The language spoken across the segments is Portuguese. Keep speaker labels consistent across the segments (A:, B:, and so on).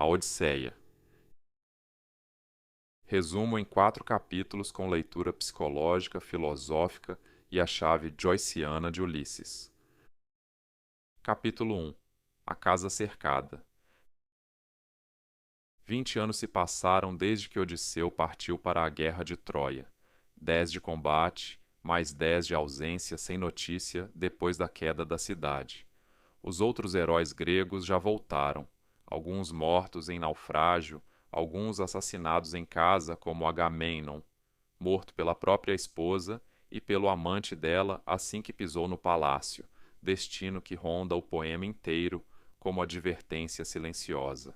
A: A Odisseia. Resumo em 4 capítulos com leitura psicológica, filosófica e a chave joyciana de Ulisses. Capítulo 1. A Casa Cercada. 20 anos se passaram desde que Odisseu partiu para a guerra de Troia. 10 de combate, mais 10 de ausência sem notícia depois da queda da cidade. Os outros heróis gregos já voltaram, alguns mortos em naufrágio, alguns assassinados em casa, como Agamemnon, morto pela própria esposa e pelo amante dela assim que pisou no palácio, destino que ronda o poema inteiro como advertência silenciosa.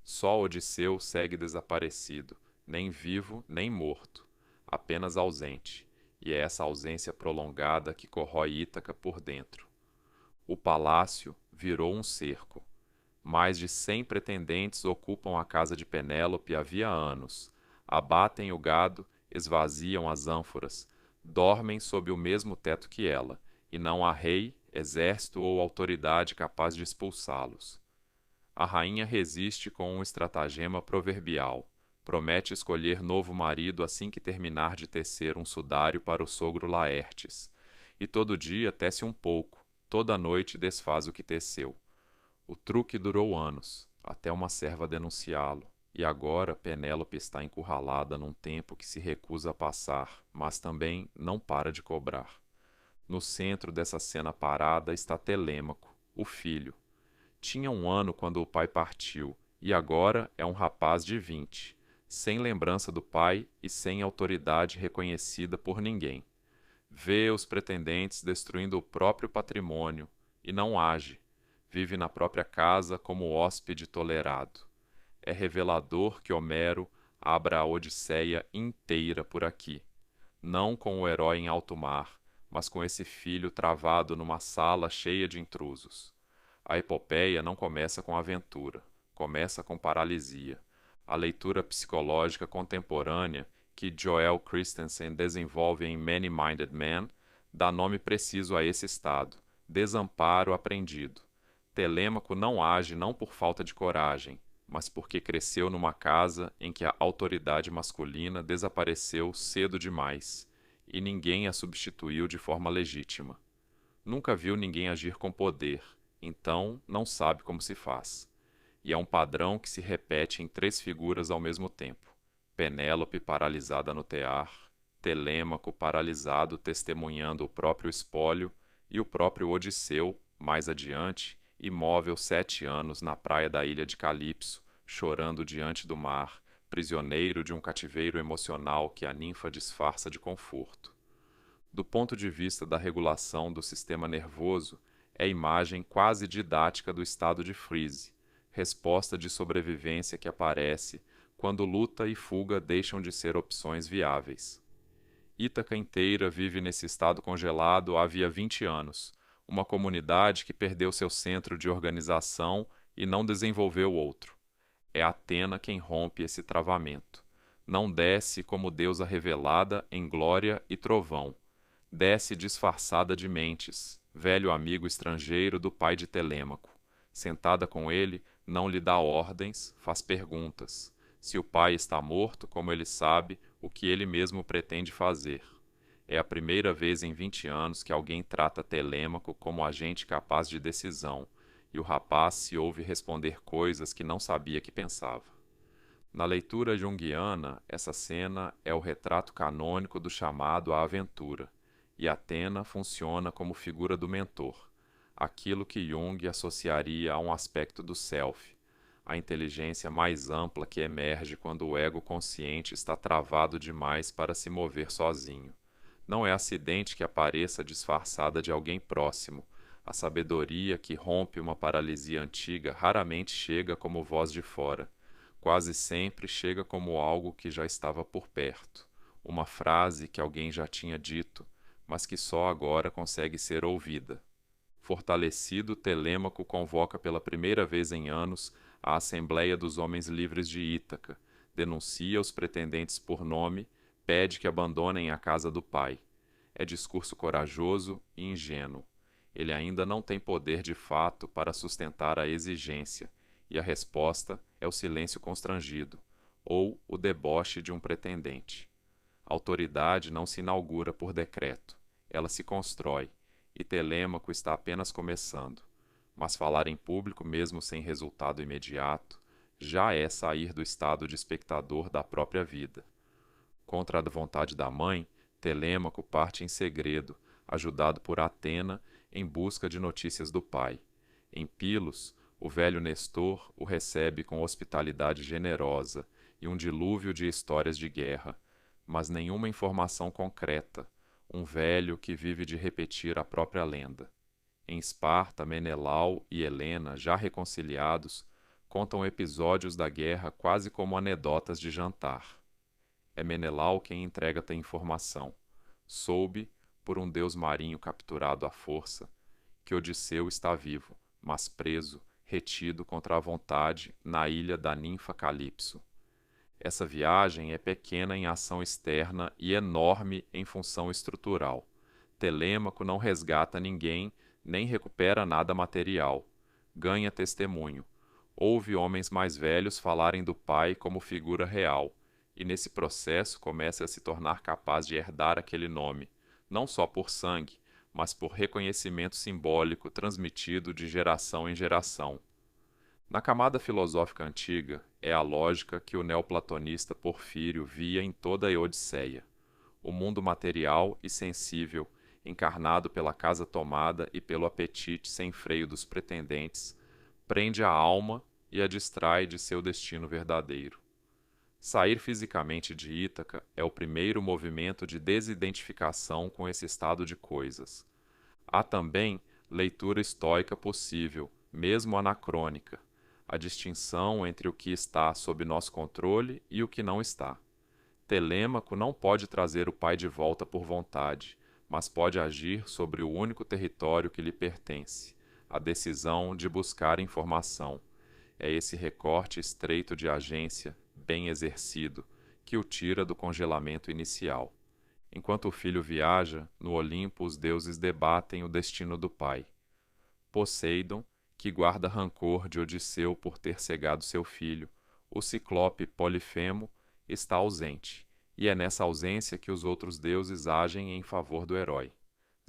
A: Só Odisseu segue desaparecido, nem vivo nem morto, apenas ausente, e é essa ausência prolongada que corrói Ítaca por dentro. O palácio virou um cerco. Mais de 100 pretendentes ocupam a casa de Penélope havia anos. Abatem o gado, esvaziam as ânforas, dormem sob o mesmo teto que ela, e não há rei, exército ou autoridade capaz de expulsá-los. A rainha resiste com um estratagema proverbial. Promete escolher novo marido assim que terminar de tecer um sudário para o sogro Laertes. E todo dia tece um pouco, toda noite desfaz o que teceu. O truque durou anos, até uma serva denunciá-lo. E agora Penélope está encurralada num tempo que se recusa a passar, mas também não para de cobrar. No centro dessa cena parada está Telêmaco, o filho. Tinha 1 ano quando o pai partiu, e agora é um rapaz de 20, sem lembrança do pai e sem autoridade reconhecida por ninguém. Vê os pretendentes destruindo o próprio patrimônio, e não age. Vive na própria casa como hóspede tolerado. É revelador que Homero abra a Odisseia inteira por aqui, não com o herói em alto mar, mas com esse filho travado numa sala cheia de intrusos. A epopeia não começa com aventura, começa com paralisia. A leitura psicológica contemporânea que Joel Christensen desenvolve em Many-Minded Man dá nome preciso a esse estado, desamparo aprendido. Telêmaco não age não por falta de coragem, mas porque cresceu numa casa em que a autoridade masculina desapareceu cedo demais, e ninguém a substituiu de forma legítima. Nunca viu ninguém agir com poder, então não sabe como se faz. E é um padrão que se repete em 3 figuras ao mesmo tempo. Penélope paralisada no tear, Telêmaco paralisado testemunhando o próprio espólio e o próprio Odisseu, mais adiante, imóvel 7 anos na praia da ilha de Calipso, chorando diante do mar, prisioneiro de um cativeiro emocional que a ninfa disfarça de conforto. Do ponto de vista da regulação do sistema nervoso, é imagem quase didática do estado de freeze, resposta de sobrevivência que aparece quando luta e fuga deixam de ser opções viáveis. Ítaca inteira vive nesse estado congelado havia 20 anos, uma comunidade que perdeu seu centro de organização e não desenvolveu outro. É Atena quem rompe esse travamento. Não desce como deusa revelada em glória e trovão. Desce disfarçada de Mentes, velho amigo estrangeiro do pai de Telêmaco. Sentada com ele, não lhe dá ordens, faz perguntas. Se o pai está morto, como ele sabe, o que ele mesmo pretende fazer. É a primeira vez em 20 anos que alguém trata Telêmaco como agente capaz de decisão, e o rapaz se ouve responder coisas que não sabia que pensava. Na leitura junguiana, essa cena é o retrato canônico do chamado à aventura, e Atena funciona como figura do mentor, aquilo que Jung associaria a um aspecto do self, a inteligência mais ampla que emerge quando o ego consciente está travado demais para se mover sozinho. Não é acidente que apareça disfarçada de alguém próximo. A sabedoria que rompe uma paralisia antiga raramente chega como voz de fora. Quase sempre chega como algo que já estava por perto. Uma frase que alguém já tinha dito, mas que só agora consegue ser ouvida. Fortalecido, Telêmaco convoca pela primeira vez em anos a Assembleia dos Homens Livres de Ítaca, denuncia os pretendentes por nome, pede que abandonem a casa do pai. É discurso corajoso e ingênuo. Ele ainda não tem poder de fato para sustentar a exigência, e a resposta é o silêncio constrangido, ou o deboche de um pretendente. A autoridade não se inaugura por decreto, ela se constrói, e Telêmaco está apenas começando. Mas falar em público, mesmo sem resultado imediato, já é sair do estado de espectador da própria vida. Contra a vontade da mãe, Telêmaco parte em segredo, ajudado por Atena, em busca de notícias do pai. Em Pilos, o velho Nestor o recebe com hospitalidade generosa e um dilúvio de histórias de guerra, mas nenhuma informação concreta, um velho que vive de repetir a própria lenda. Em Esparta, Menelau e Helena, já reconciliados, contam episódios da guerra quase como anedotas de jantar. É Menelau quem entrega a informação. Soube, por um deus marinho capturado à força, que Odisseu está vivo, mas preso, retido contra a vontade, na ilha da ninfa Calipso. Essa viagem é pequena em ação externa e enorme em função estrutural. Telêmaco não resgata ninguém, nem recupera nada material. Ganha testemunho. Ouve homens mais velhos falarem do pai como figura real, e nesse processo começa a se tornar capaz de herdar aquele nome, não só por sangue, mas por reconhecimento simbólico transmitido de geração em geração. Na camada filosófica antiga, é a lógica que o neoplatonista Porfírio via em toda a Odisseia. O mundo material e sensível, encarnado pela casa tomada e pelo apetite sem freio dos pretendentes, prende a alma e a distrai de seu destino verdadeiro. Sair fisicamente de Ítaca é o primeiro movimento de desidentificação com esse estado de coisas. Há também leitura estoica possível, mesmo anacrônica, a distinção entre o que está sob nosso controle e o que não está. Telêmaco não pode trazer o pai de volta por vontade, mas pode agir sobre o único território que lhe pertence, a decisão de buscar informação. É esse recorte estreito de agência, bem exercido, que o tira do congelamento inicial. Enquanto o filho viaja, no Olimpo os deuses debatem o destino do pai. Poseidon, que guarda rancor de Odisseu por ter cegado seu filho, o ciclope Polifemo, está ausente, e é nessa ausência que os outros deuses agem em favor do herói.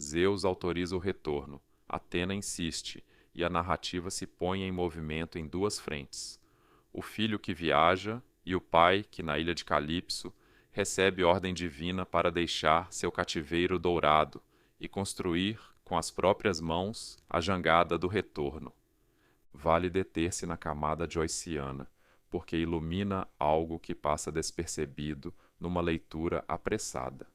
A: Zeus autoriza o retorno, Atena insiste, e a narrativa se põe em movimento em duas frentes. O filho que viaja e o pai que, na ilha de Calipso, recebe ordem divina para deixar seu cativeiro dourado e construir, com as próprias mãos, a jangada do retorno. Vale deter-se na camada joyciana, porque ilumina algo que passa despercebido numa leitura apressada.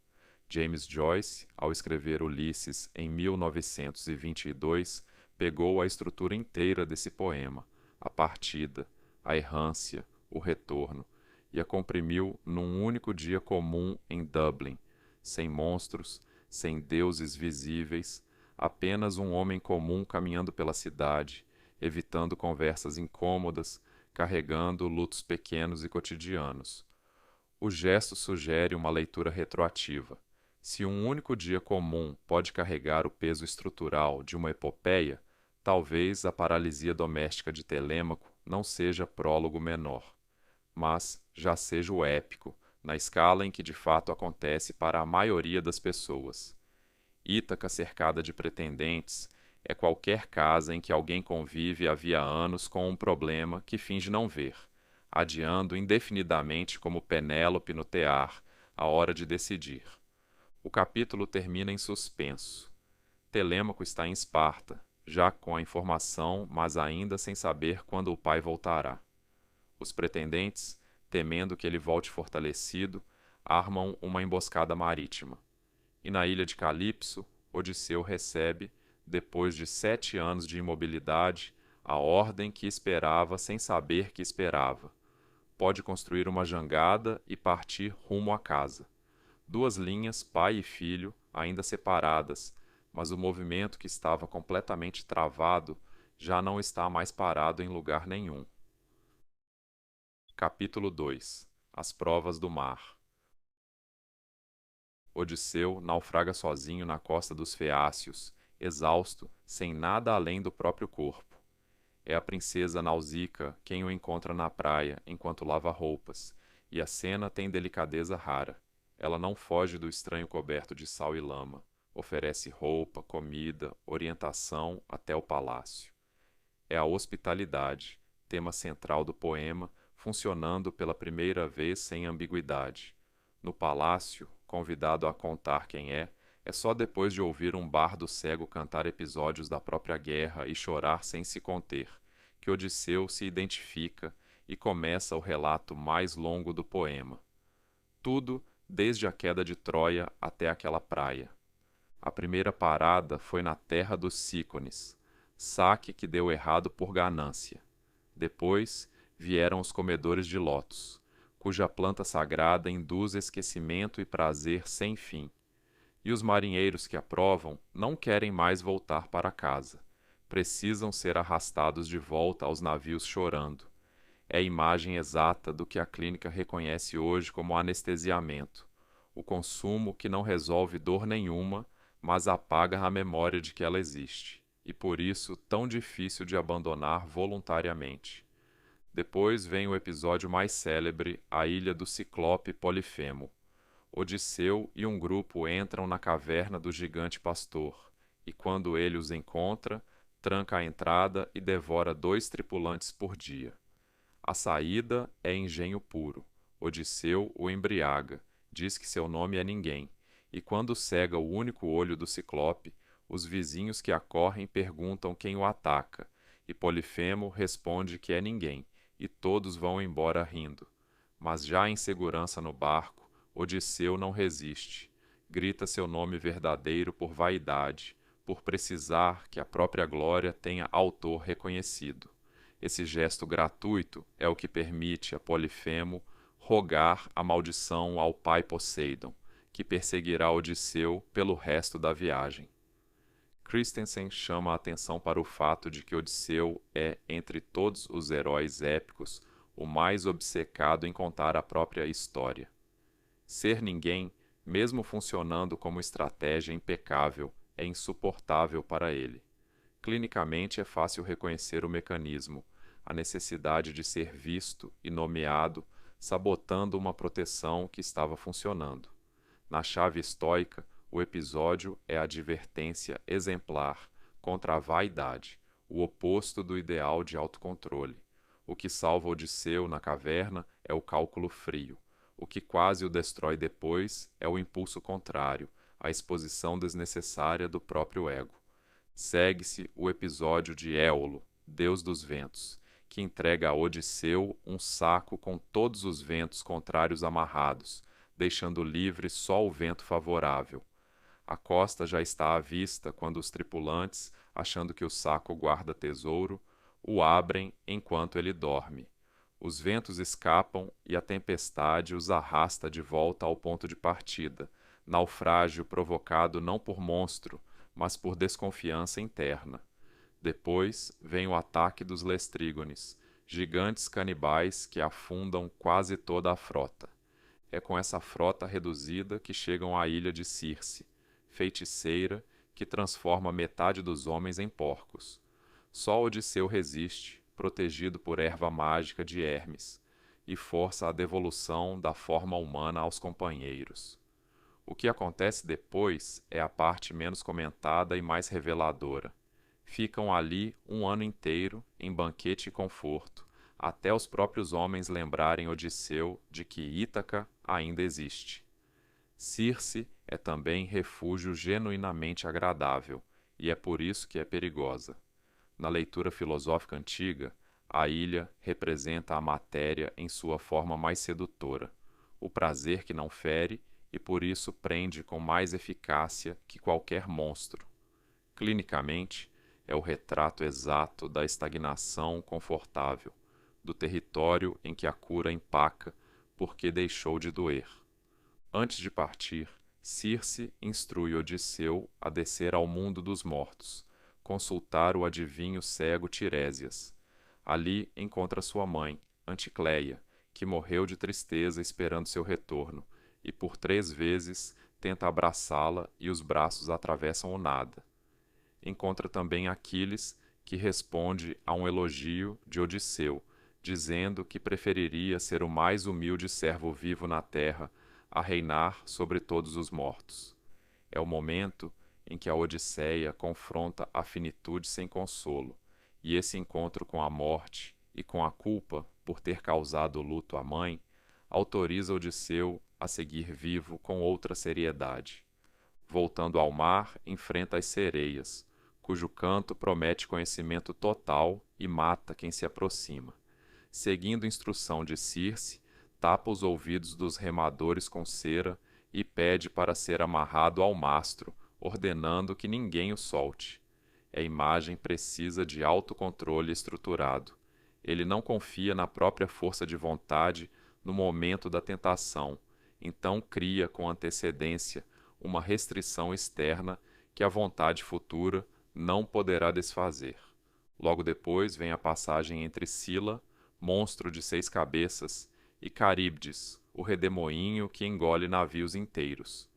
A: James Joyce, ao escrever Ulisses em 1922, pegou a estrutura inteira desse poema, a partida, a errância, o retorno, e a comprimiu num único dia comum em Dublin, sem monstros, sem deuses visíveis, apenas um homem comum caminhando pela cidade, evitando conversas incômodas, carregando lutos pequenos e cotidianos. O gesto sugere uma leitura retroativa. Se um único dia comum pode carregar o peso estrutural de uma epopeia, talvez a paralisia doméstica de Telêmaco não seja prólogo menor, mas já seja o épico, na escala em que de fato acontece para a maioria das pessoas. Ítaca cercada de pretendentes é qualquer casa em que alguém convive havia anos com um problema que finge não ver, adiando indefinidamente como Penélope no tear a hora de decidir. O capítulo termina em suspenso. Telêmaco está em Esparta, já com a informação, mas ainda sem saber quando o pai voltará. Os pretendentes, temendo que ele volte fortalecido, armam uma emboscada marítima. E na ilha de Calipso, Odisseu recebe, depois de 7 anos de imobilidade, a ordem que esperava sem saber que esperava. Pode construir uma jangada e partir rumo à casa. 2 linhas, pai e filho, ainda separadas, mas o movimento que estava completamente travado já não está mais parado em lugar nenhum. Capítulo 2. As provas do mar. Odisseu naufraga sozinho na costa dos Feácios, exausto, sem nada além do próprio corpo. É a princesa Nausicaa quem o encontra na praia enquanto lava roupas, e a cena tem delicadeza rara. Ela não foge do estranho coberto de sal e lama. Oferece roupa, comida, orientação até o palácio. É a hospitalidade, tema central do poema, funcionando pela primeira vez sem ambiguidade. No palácio, convidado a contar quem é só depois de ouvir um bardo cego cantar episódios da própria guerra e chorar sem se conter, que Odisseu se identifica e começa o relato mais longo do poema. Tudo desde a queda de Troia até aquela praia. A primeira parada foi na terra dos Cícones, saque que deu errado por ganância. Depois vieram os comedores de lótus, cuja planta sagrada induz esquecimento e prazer sem fim. E os marinheiros que a provam não querem mais voltar para casa. Precisam ser arrastados de volta aos navios chorando. É a imagem exata do que a clínica reconhece hoje como anestesiamento, o consumo que não resolve dor nenhuma, mas apaga a memória de que ela existe, e por isso tão difícil de abandonar voluntariamente. Depois vem o episódio mais célebre, a ilha do Ciclope Polifemo. Odisseu e um grupo entram na caverna do gigante pastor, e quando ele os encontra, tranca a entrada e devora 2 tripulantes por dia. A saída é engenho puro. Odisseu o embriaga, diz que seu nome é ninguém, e quando cega o único olho do Ciclope, os vizinhos que acorrem perguntam quem o ataca, e Polifemo responde que é ninguém, e todos vão embora rindo. Mas já em segurança no barco, Odisseu não resiste. Grita seu nome verdadeiro por vaidade, por precisar que a própria glória tenha autor reconhecido. Esse gesto gratuito é o que permite a Polifemo rogar a maldição ao pai Poseidon, que perseguirá Odisseu pelo resto da viagem. Christensen chama a atenção para o fato de que Odisseu é, entre todos os heróis épicos, o mais obcecado em contar a própria história. Ser ninguém, mesmo funcionando como estratégia impecável, é insuportável para ele. Clinicamente é fácil reconhecer o mecanismo, a necessidade de ser visto e nomeado, sabotando uma proteção que estava funcionando. Na chave estoica, o episódio é a advertência exemplar contra a vaidade, o oposto do ideal de autocontrole. O que salva Odisseu na caverna é o cálculo frio. O que quase o destrói depois é o impulso contrário, a exposição desnecessária do próprio ego. Segue-se o episódio de Éolo, deus dos ventos, que entrega a Odisseu um saco com todos os ventos contrários amarrados, deixando livre só o vento favorável. A costa já está à vista quando os tripulantes, achando que o saco guarda tesouro, o abrem enquanto ele dorme. Os ventos escapam e a tempestade os arrasta de volta ao ponto de partida, naufrágio provocado não por monstro, mas por desconfiança interna. Depois vem o ataque dos Lestrígones, gigantes canibais que afundam quase toda a frota. É com essa frota reduzida que chegam à ilha de Circe, feiticeira que transforma metade dos homens em porcos. Só Odisseu resiste, protegido por erva mágica de Hermes, e força a devolução da forma humana aos companheiros. O que acontece depois é a parte menos comentada e mais reveladora. Ficam ali um ano inteiro, em banquete e conforto, até os próprios homens lembrarem Odisseu de que Ítaca ainda existe. Circe é também refúgio genuinamente agradável, e é por isso que é perigosa. Na leitura filosófica antiga, a ilha representa a matéria em sua forma mais sedutora, o prazer que não fere e por isso prende com mais eficácia que qualquer monstro. Clinicamente, é o retrato exato da estagnação confortável, do território em que a cura empaca porque deixou de doer. Antes de partir, Circe instrui Odisseu a descer ao mundo dos mortos, consultar o adivinho cego Tirésias. Ali encontra sua mãe, Anticleia, que morreu de tristeza esperando seu retorno, e por 3 vezes tenta abraçá-la e os braços atravessam o nada. Encontra também Aquiles, que responde a um elogio de Odisseu, dizendo que preferiria ser o mais humilde servo vivo na terra a reinar sobre todos os mortos. É o momento em que a Odisseia confronta a finitude sem consolo, e esse encontro com a morte e com a culpa por ter causado o luto à mãe autoriza Odisseu a seguir vivo com outra seriedade. Voltando ao mar, enfrenta as sereias, cujo canto promete conhecimento total e mata quem se aproxima. Seguindo instrução de Circe, tapa os ouvidos dos remadores com cera e pede para ser amarrado ao mastro, ordenando que ninguém o solte. É imagem precisa de autocontrole estruturado. Ele não confia na própria força de vontade no momento da tentação, então cria com antecedência uma restrição externa que a vontade futura não poderá desfazer. Logo depois vem a passagem entre Sila, monstro de 6 cabeças, e Caríbdis, o redemoinho que engole navios inteiros.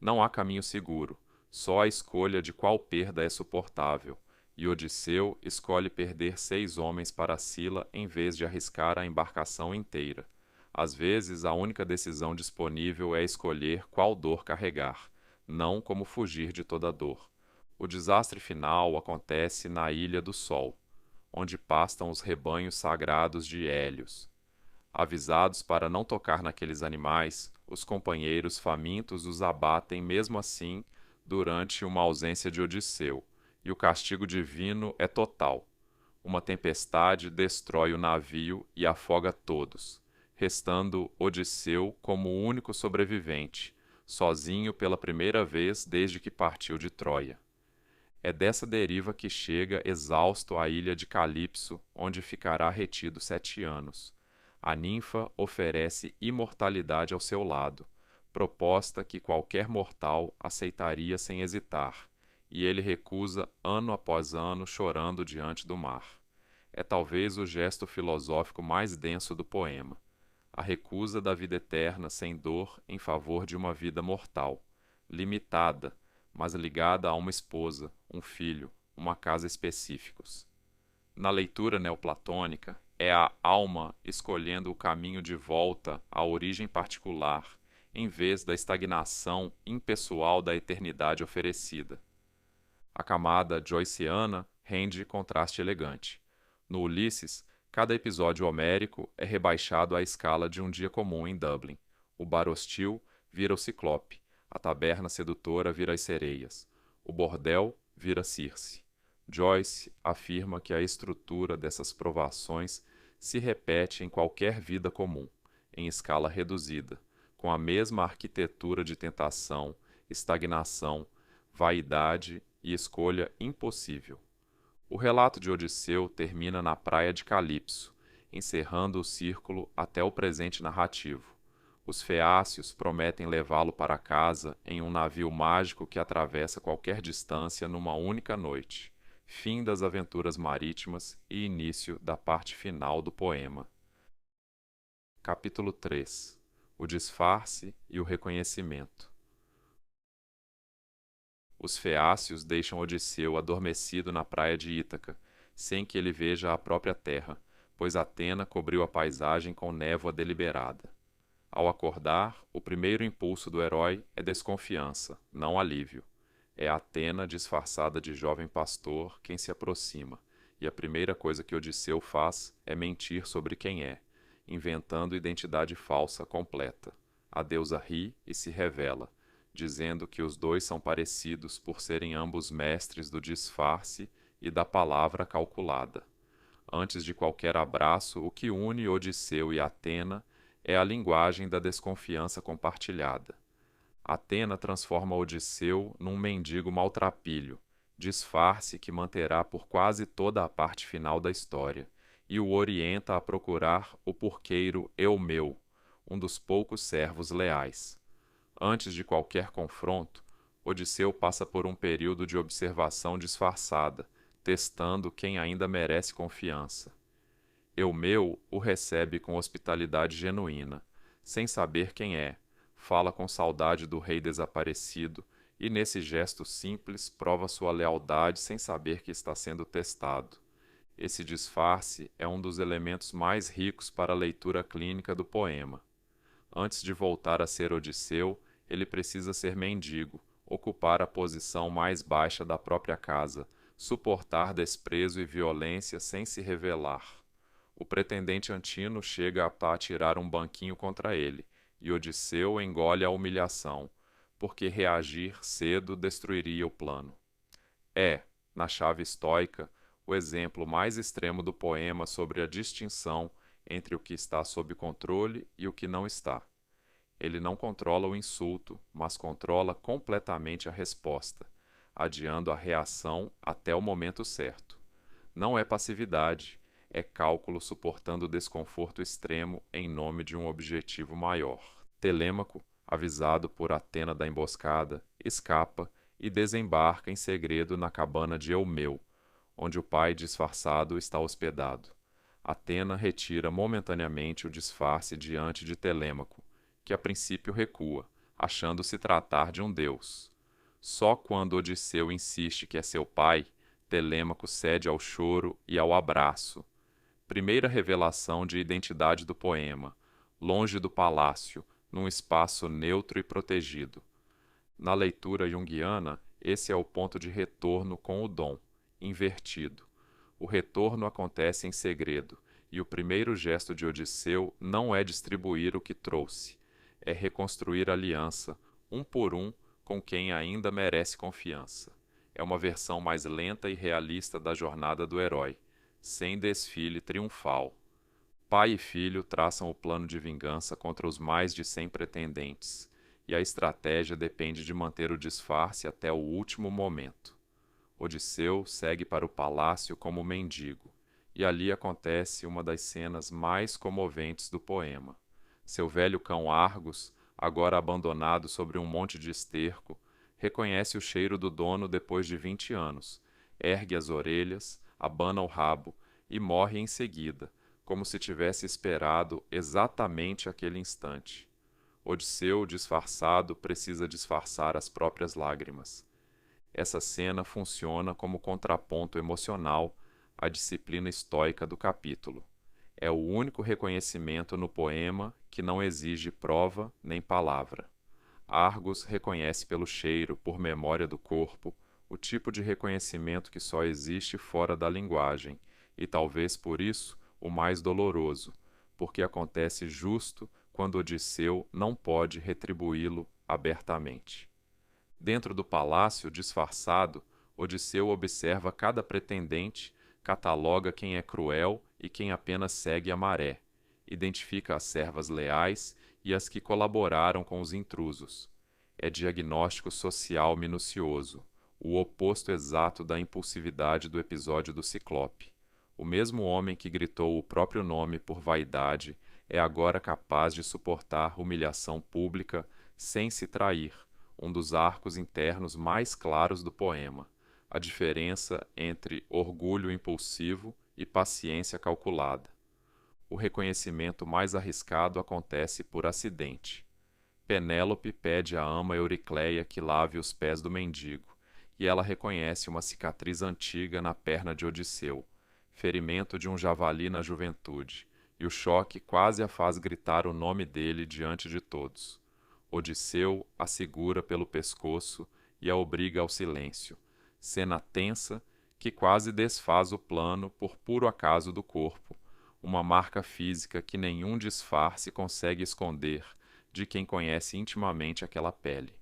A: Não há caminho seguro, só a escolha de qual perda é suportável, e Odisseu escolhe perder 6 homens para Sila em vez de arriscar a embarcação inteira. Às vezes, a única decisão disponível é escolher qual dor carregar, não como fugir de toda dor. O desastre final acontece na Ilha do Sol, onde pastam os rebanhos sagrados de Hélios. Avisados para não tocar naqueles animais, os companheiros famintos os abatem mesmo assim durante uma ausência de Odisseu, e o castigo divino é total. Uma tempestade destrói o navio e afoga todos, restando Odisseu como o único sobrevivente, sozinho pela primeira vez desde que partiu de Troia. É dessa deriva que chega exausto à ilha de Calipso, onde ficará retido 7 anos. A ninfa oferece imortalidade ao seu lado, proposta que qualquer mortal aceitaria sem hesitar, e ele recusa ano após ano chorando diante do mar. É talvez o gesto filosófico mais denso do poema, a recusa da vida eterna sem dor em favor de uma vida mortal, limitada, mas ligada a uma esposa, um filho, uma casa específicos. Na leitura neoplatônica, é a alma escolhendo o caminho de volta à origem particular, em vez da estagnação impessoal da eternidade oferecida. A camada joyceana rende contraste elegante. No Ulisses, cada episódio homérico é rebaixado à escala de um dia comum em Dublin. O bar hostil vira o Ciclope, a taberna sedutora vira as sereias, o bordel vira Circe. Joyce afirma que a estrutura dessas provações se repete em qualquer vida comum, em escala reduzida, com a mesma arquitetura de tentação, estagnação, vaidade e escolha impossível. O relato de Odisseu termina na praia de Calipso, encerrando o círculo até o presente narrativo. Os feácios prometem levá-lo para casa em um navio mágico que atravessa qualquer distância numa única noite. Fim das aventuras marítimas e início da parte final do poema. Capítulo 3. O disfarce e o reconhecimento. Os feácios deixam Odisseu adormecido na praia de Ítaca, sem que ele veja a própria terra, pois Atena cobriu a paisagem com névoa deliberada. Ao acordar, o primeiro impulso do herói é desconfiança, não alívio. É Atena disfarçada de jovem pastor quem se aproxima, e a primeira coisa que Odisseu faz é mentir sobre quem é, inventando identidade falsa completa. A deusa ri e se revela, dizendo que os dois são parecidos por serem ambos mestres do disfarce e da palavra calculada. Antes de qualquer abraço, o que une Odisseu e Atena é a linguagem da desconfiança compartilhada. Atena transforma Odisseu num mendigo maltrapilho, disfarce que manterá por quase toda a parte final da história, e o orienta a procurar o porqueiro Eumeu, um dos poucos servos leais. Antes de qualquer confronto, Odisseu passa por um período de observação disfarçada, testando quem ainda merece confiança. Eumeu o recebe com hospitalidade genuína, sem saber quem é, fala com saudade do rei desaparecido e nesse gesto simples prova sua lealdade sem saber que está sendo testado. Esse disfarce é um dos elementos mais ricos para a leitura clínica do poema. Antes de voltar a ser Odisseu, ele precisa ser mendigo, ocupar a posição mais baixa da própria casa, suportar desprezo e violência sem se revelar. O pretendente Antino chega a atirar um banquinho contra ele, e Odisseu engole a humilhação, porque reagir cedo destruiria o plano. É, na chave estoica, o exemplo mais extremo do poema sobre a distinção entre o que está sob controle e o que não está. Ele não controla o insulto, mas controla completamente a resposta, adiando a reação até o momento certo. Não é passividade, é cálculo suportando o desconforto extremo em nome de um objetivo maior. Telêmaco, avisado por Atena da emboscada, escapa e desembarca em segredo na cabana de Eumeu, onde o pai disfarçado está hospedado. Atena retira momentaneamente o disfarce diante de Telêmaco, que a princípio recua, achando se tratar de um deus. Só quando Odisseu insiste que é seu pai, Telêmaco cede ao choro e ao abraço. Primeira revelação de identidade do poema, longe do palácio, num espaço neutro e protegido. Na leitura junguiana, esse é o ponto de retorno com o dom, invertido. O retorno acontece em segredo, e o primeiro gesto de Odisseu não é distribuir o que trouxe, é reconstruir aliança, um por um, com quem ainda merece confiança. É uma versão mais lenta e realista da jornada do herói, sem desfile triunfal. Pai e filho traçam o plano de vingança contra os mais de 100 pretendentes, e a estratégia depende de manter o disfarce até o último momento. Odisseu segue para o palácio como mendigo, e ali acontece uma das cenas mais comoventes do poema. Seu velho cão Argos, agora abandonado sobre um monte de esterco, reconhece o cheiro do dono depois de 20 anos, ergue as orelhas, abana o rabo e morre em seguida, como se tivesse esperado exatamente aquele instante. Odisseu, disfarçado, precisa disfarçar as próprias lágrimas. Essa cena funciona como contraponto emocional à disciplina estoica do capítulo. É o único reconhecimento no poema que não exige prova nem palavra. Argos reconhece pelo cheiro, por memória do corpo, o tipo de reconhecimento que só existe fora da linguagem, e talvez por isso o mais doloroso, porque acontece justo quando Odisseu não pode retribuí-lo abertamente. Dentro do palácio, disfarçado, Odisseu observa cada pretendente, cataloga quem é cruel e quem apenas segue a maré, identifica as servas leais e as que colaboraram com os intrusos. É diagnóstico social minucioso, o oposto exato da impulsividade do episódio do Ciclope. O mesmo homem que gritou o próprio nome por vaidade é agora capaz de suportar humilhação pública sem se trair, um dos arcos internos mais claros do poema, a diferença entre orgulho impulsivo e paciência calculada. O reconhecimento mais arriscado acontece por acidente. Penélope pede à ama Euricleia que lave os pés do mendigo, e ela reconhece uma cicatriz antiga na perna de Odisseu, ferimento de um javali na juventude, e o choque quase a faz gritar o nome dele diante de todos. Odisseu a segura pelo pescoço e a obriga ao silêncio, cena tensa que quase desfaz o plano por puro acaso do corpo, uma marca física que nenhum disfarce consegue esconder de quem conhece intimamente aquela pele.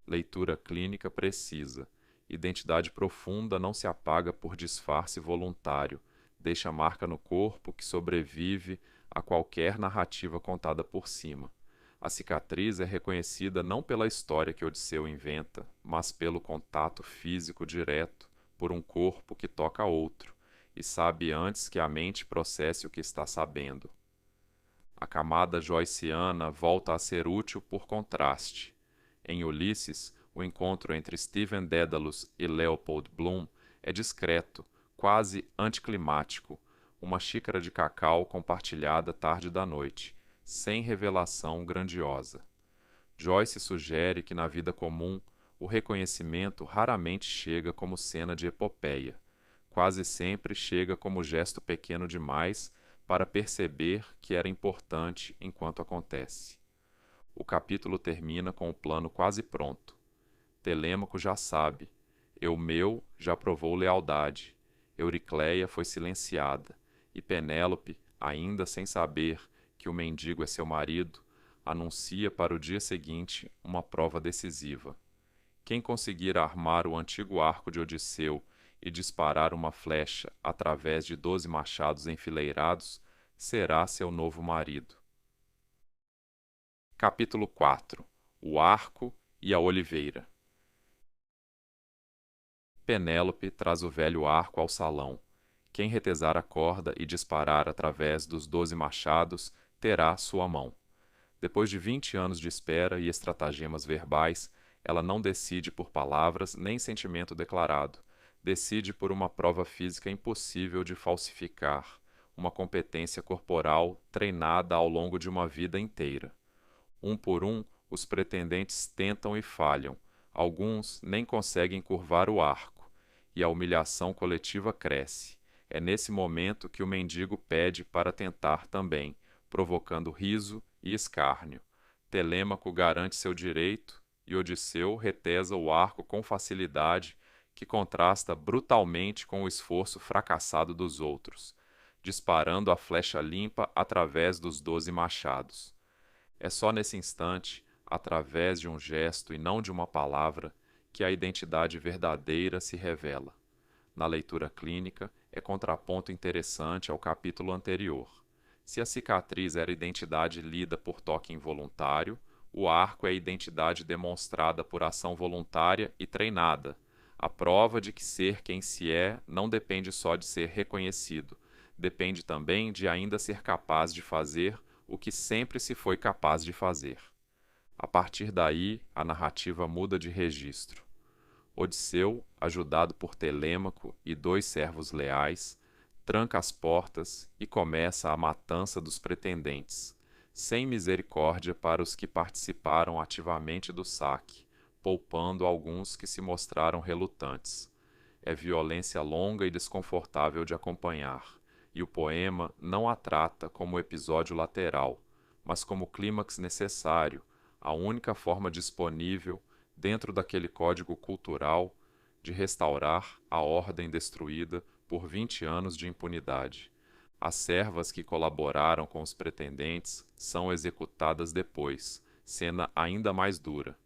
A: Leitura clínica precisa. Identidade profunda não se apaga por disfarce voluntário, deixa marca no corpo que sobrevive a qualquer narrativa contada por cima. A cicatriz é reconhecida não pela história que Odisseu inventa, mas pelo contato físico direto por um corpo que toca outro, e sabe antes que a mente processe o que está sabendo. A camada joyciana volta a ser útil por contraste. Em Ulisses, o encontro entre Stephen Dedalus e Leopold Bloom é discreto, quase anticlimático, uma xícara de cacau compartilhada tarde da noite, sem revelação grandiosa. Joyce sugere que na vida comum O reconhecimento raramente chega como cena de epopeia. Quase sempre chega como gesto pequeno demais para perceber que era importante enquanto acontece. O capítulo termina com o plano quase pronto. Telêmaco já sabe. Eumeu já provou lealdade. Euricleia foi silenciada. E Penélope, ainda sem saber que o mendigo é seu marido, anuncia para o dia seguinte uma prova decisiva. Quem conseguir armar o antigo arco de Odisseu e disparar uma flecha através de 12 machados enfileirados será seu novo marido. Capítulo 4. O arco e a oliveira. Penélope traz o velho arco ao salão. Quem retesar a corda e disparar através dos 12 machados terá sua mão. Depois de 20 anos de espera e estratagemas verbais, ela não decide por palavras nem sentimento declarado. Decide por uma prova física impossível de falsificar, uma competência corporal treinada ao longo de uma vida inteira. Um por um, os pretendentes tentam e falham. Alguns nem conseguem curvar o arco, e a humilhação coletiva cresce. É nesse momento que o mendigo pede para tentar também, provocando riso e escárnio. Telêmaco garante seu direito e Odisseu retesa o arco com facilidade, que contrasta brutalmente com o esforço fracassado dos outros, disparando a flecha limpa através dos 12 machados. É só nesse instante, através de um gesto e não de uma palavra, que a identidade verdadeira se revela. Na leitura clínica, é contraponto interessante ao capítulo anterior. Se a cicatriz era identidade lida por toque involuntário, o arco é identidade demonstrada por ação voluntária e treinada, a prova de que ser quem se é não depende só de ser reconhecido, depende também de ainda ser capaz de fazer o que sempre se foi capaz de fazer. A partir daí, a narrativa muda de registro. Odisseu, ajudado por Telêmaco e 2 servos leais, tranca as portas e começa a matança dos pretendentes, sem misericórdia para os que participaram ativamente do saque, poupando alguns que se mostraram relutantes. É violência longa e desconfortável de acompanhar, e o poema não a trata como episódio lateral, mas como clímax necessário, a única forma disponível, dentro daquele código cultural, de restaurar a ordem destruída por 20 anos de impunidade. As servas que colaboraram com os pretendentes são executadas depois, cena ainda mais dura.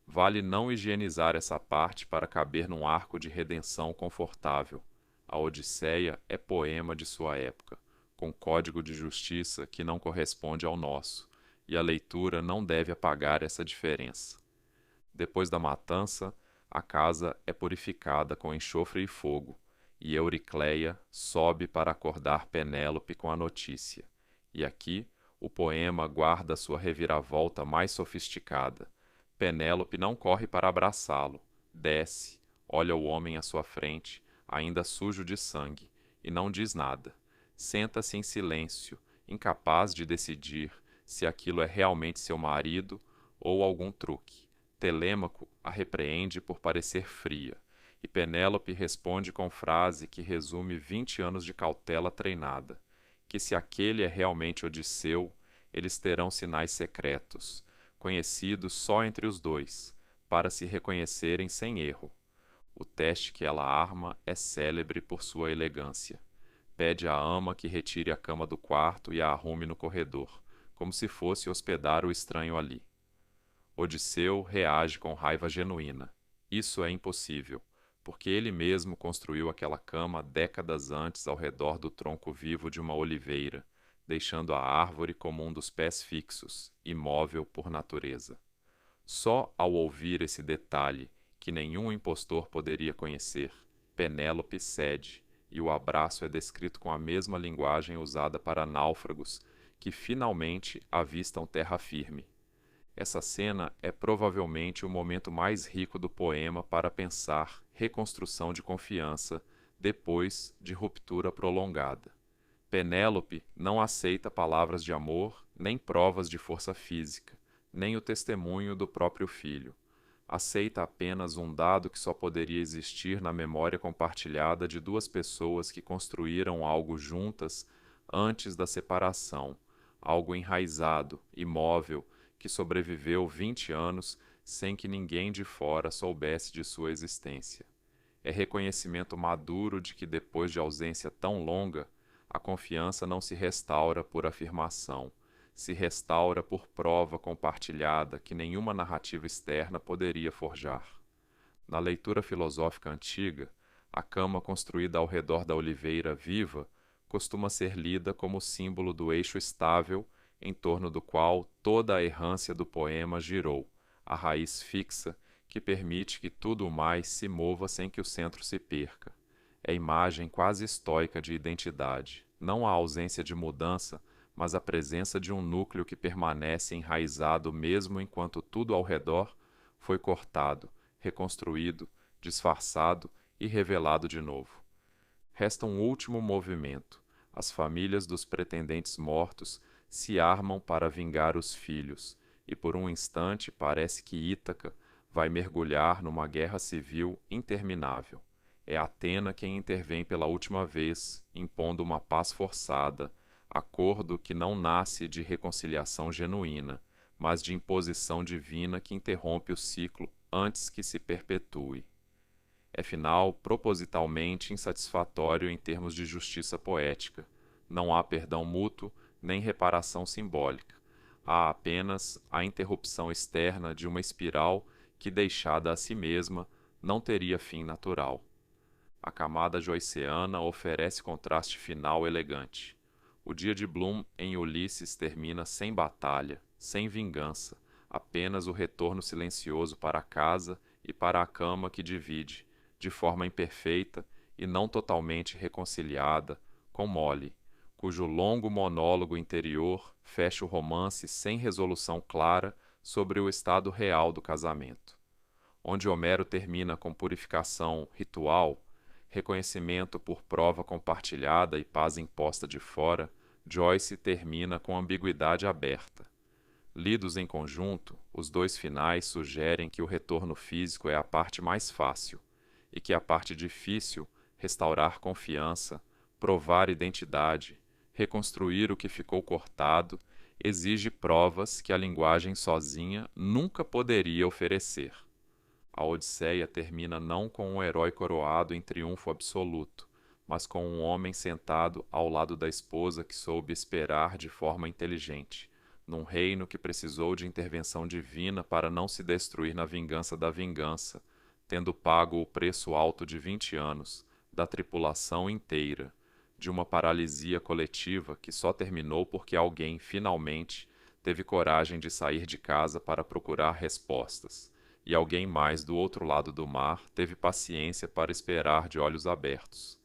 A: Vale não higienizar essa parte para caber num arco de redenção confortável. A Odisseia é poema de sua época, com código de justiça que não corresponde ao nosso, e a leitura não deve apagar essa diferença. Depois da matança, a casa é purificada com enxofre e fogo, e Euricleia sobe para acordar Penélope com a notícia. E aqui, o poema guarda sua reviravolta mais sofisticada. Penélope não corre para abraçá-lo, desce, olha o homem à sua frente, ainda sujo de sangue, e não diz nada. Senta-se em silêncio, incapaz de decidir se aquilo é realmente seu marido ou algum truque. Telêmaco a repreende por parecer fria, e Penélope responde com frase que resume 20 anos de cautela treinada, que se aquele é realmente Odisseu, eles terão sinais secretos, conhecidos só entre os dois, para se reconhecerem sem erro. O teste que ela arma é célebre por sua elegância. Pede à ama que retire a cama do quarto e a arrume no corredor, como se fosse hospedar o estranho ali. Odisseu reage com raiva genuína. Isso é impossível, porque ele mesmo construiu aquela cama décadas antes ao redor do tronco vivo de uma oliveira, deixando a árvore como um dos pés fixos, imóvel por natureza. Só ao ouvir esse detalhe, que nenhum impostor poderia conhecer, Penélope cede, e o abraço é descrito com a mesma linguagem usada para náufragos que finalmente avistam terra firme. Essa cena é provavelmente o momento mais rico do poema para pensar reconstrução de confiança depois de ruptura prolongada. Penélope não aceita palavras de amor, nem provas de força física, nem o testemunho do próprio filho. aceita apenas um dado que só poderia existir na memória compartilhada de duas pessoas que construíram algo juntas antes da separação, algo enraizado, imóvel, que sobreviveu 20 anos sem que ninguém de fora soubesse de sua existência. É reconhecimento maduro de que depois de ausência tão longa, a confiança não se restaura por afirmação, se restaura por prova compartilhada que nenhuma narrativa externa poderia forjar. Na leitura filosófica antiga, a cama construída ao redor da oliveira viva costuma ser lida como símbolo do eixo estável em torno do qual toda a errância do poema girou, a raiz fixa que permite que tudo mais se mova sem que o centro se perca. É imagem quase estoica de identidade, não a ausência de mudança, mas a presença de um núcleo que permanece enraizado mesmo enquanto tudo ao redor foi cortado, reconstruído, disfarçado e revelado de novo. Resta um último movimento. As famílias dos pretendentes mortos se armam para vingar os filhos, e por um instante parece que Ítaca vai mergulhar numa guerra civil interminável. É Atena quem intervém pela última vez, impondo uma paz forçada, acordo que não nasce de reconciliação genuína, mas de imposição divina que interrompe o ciclo antes que se perpetue. É final propositalmente insatisfatório em termos de justiça poética. Não há perdão mútuo nem reparação simbólica. Há apenas a interrupção externa de uma espiral que, deixada a si mesma, não teria fim natural. A camada joyceana oferece contraste final elegante. O dia de Bloom em Ulisses termina sem batalha, sem vingança, apenas o retorno silencioso para a casa e para a cama que divide, de forma imperfeita e não totalmente reconciliada, com Molly, cujo longo monólogo interior fecha o romance sem resolução clara sobre o estado real do casamento. Onde Homero termina com purificação ritual, reconhecimento por prova compartilhada e paz imposta de fora, Joyce termina com ambiguidade aberta. Lidos em conjunto, os dois finais sugerem que o retorno físico é a parte mais fácil, e que a parte difícil, restaurar confiança, provar identidade, reconstruir o que ficou cortado, exige provas que a linguagem sozinha nunca poderia oferecer. A Odisseia termina não com um herói coroado em triunfo absoluto, mas com um homem sentado ao lado da esposa que soube esperar de forma inteligente, num reino que precisou de intervenção divina para não se destruir na vingança da vingança, tendo pago o preço alto de 20 anos, da tripulação inteira, de uma paralisia coletiva que só terminou porque alguém, finalmente, teve coragem de sair de casa para procurar respostas, e alguém mais do outro lado do mar teve paciência para esperar de olhos abertos.